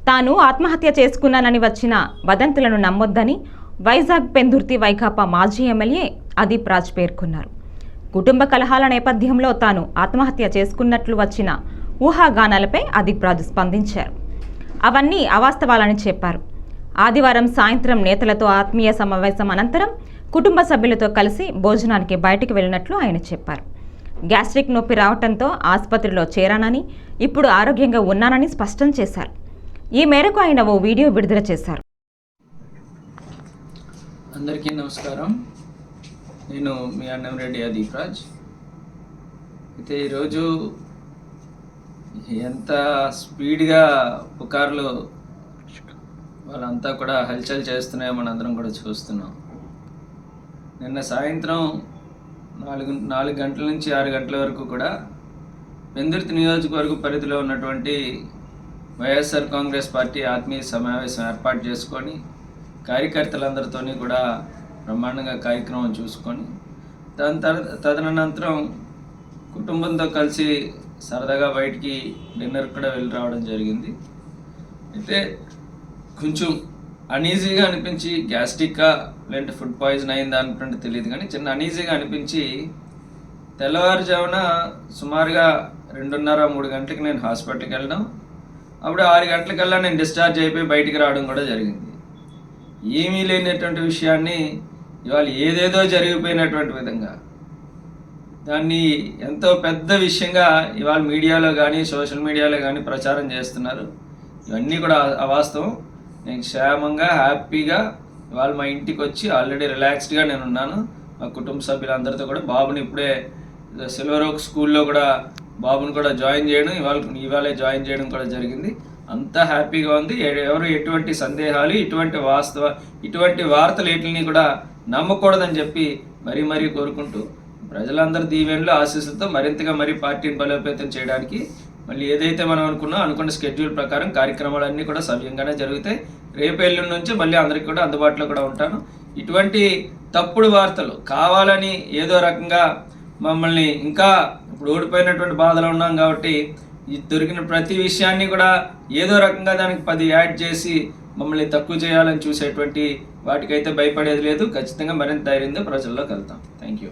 తాను ఆత్మహత్య చేసుకున్నానని వచ్చిన వదంతులను నమ్మొద్దని వైజాగ్ పెందుర్తి వైకాపా మాజీ ఎమ్మెల్యే అదీప్ రాజ్ పేర్కొన్నారు. కుటుంబ కలహాల నేపథ్యంలో తాను ఆత్మహత్య చేసుకున్నట్లు వచ్చిన ఊహాగానాలపై అదీప్ రాజ్ స్పందించారు. అవన్నీ అవాస్తవాలని చెప్పారు. ఆదివారం సాయంత్రం నేతలతో ఆత్మీయ సమావేశం అనంతరం కుటుంబ సభ్యులతో కలిసి భోజనానికి బయటికి వెళ్ళినట్లు ఆయన చెప్పారు. గ్యాస్ట్రిక్ నొప్పి రావడంతో ఆసుపత్రిలో చేరానని, ఇప్పుడు ఆరోగ్యంగా ఉన్నానని స్పష్టం చేశారు. ఈ మేరకు ఆయన ఓ వీడియో విడుదల చేశారు. అందరికీ నమస్కారం. నేను మీ అన్నంరెడ్డి అదీప్ రాజ్. అయితే ఈరోజు ఎంత స్పీడ్గా పుకార్లు వాళ్ళంతా కూడా హల్చల్ చేస్తున్నాయో మనందరం కూడా చూస్తున్నాం. నిన్న సాయంత్రం 4 గంటల నుంచి 6 గంటల వరకు కూడా పెందుర్తి నియోజకవర్గ పరిధిలో ఉన్నటువంటి వైఎస్ఆర్ కాంగ్రెస్ పార్టీ ఆత్మీయ సమావేశం ఏర్పాటు చేసుకొని కార్యకర్తలందరితో కూడా బ్రహ్మాండంగా కార్యక్రమం చూసుకొని తదనంతరం కుటుంబంతో కలిసి సరదాగా బయటికి డిన్నర్ కూడా వెళ్ళి రావడం జరిగింది. అయితే కొంచెం అనీజీగా అనిపించి, గ్యాస్ట్రిక్కా లేదంటే ఫుడ్ పాయిజన్ అయిందా అనుకుంటే తెలియదు కానీ చిన్న అనీజీగా అనిపించి తెల్లవారుజామున సుమారుగా 2:30-3 గంటలకు నేను హాస్పిటల్కి వెళ్ళడం, అప్పుడు 6 గంటలకల్లా నేను డిశ్చార్జ్ అయిపోయి బయటికి రావడం కూడా జరిగింది. ఏమీ లేనటువంటి విషయాన్ని ఇవాళ ఏదేదో జరిగిపోయినటువంటి విధంగా దాన్ని ఎంతో పెద్ద విషయంగా ఇవాళ మీడియాలో కానీ సోషల్ మీడియాలో కానీ ప్రచారం చేస్తున్నారు. ఇవన్నీ కూడా అవాస్తవం. నేను క్షేమంగా హ్యాపీగా ఇవాళ మా ఇంటికి వచ్చి ఆల్రెడీ రిలాక్స్డ్గా నేను ఉన్నాను. మా కుటుంబ సభ్యులందరితో కూడా బాబుని ఇప్పుడే సిల్వర్ ఓక్ స్కూల్లో కూడా బాబుని కూడా జాయిన్ చేయడం, ఇవాళే జాయిన్ చేయడం కూడా జరిగింది. అంతా హ్యాపీగా ఉంది. ఎవరు ఎటువంటి సందేహాలు, ఇటువంటి వార్తలు వీటిని కూడా నమ్మకూడదని చెప్పి మరీ కోరుకుంటూ ప్రజలందరూ దీవెనలు ఆశీస్సులతో మరింతగా పార్టీని బలోపేతం చేయడానికి మళ్ళీ ఏదైతే మనం అనుకున్న స్కెడ్యూల్ ప్రకారం కార్యక్రమాలన్నీ కూడా సవ్యంగానే జరుగుతాయి. రేపు ఎల్లుండి నుంచి మళ్ళీ అందరికీ కూడా అందుబాటులో కూడా ఉంటాను. ఇటువంటి తప్పుడు వార్తలు కావాలని ఏదో రకంగా మమ్మల్ని ఇంకా ఇప్పుడు ఓడిపోయినటువంటి బాధలో ఉన్నాం కాబట్టి దొరికిన ప్రతి విషయాన్ని కూడా ఏదో రకంగా దానికి 10 యాడ్ చేసి మమ్మల్ని తక్కువ చేయాలని చూసేటువంటి వాటికైతే భయపడేది లేదు. ఖచ్చితంగా మరింత ధైర్యంతో ప్రజల్లోకి వెళ్తాం. Thank you.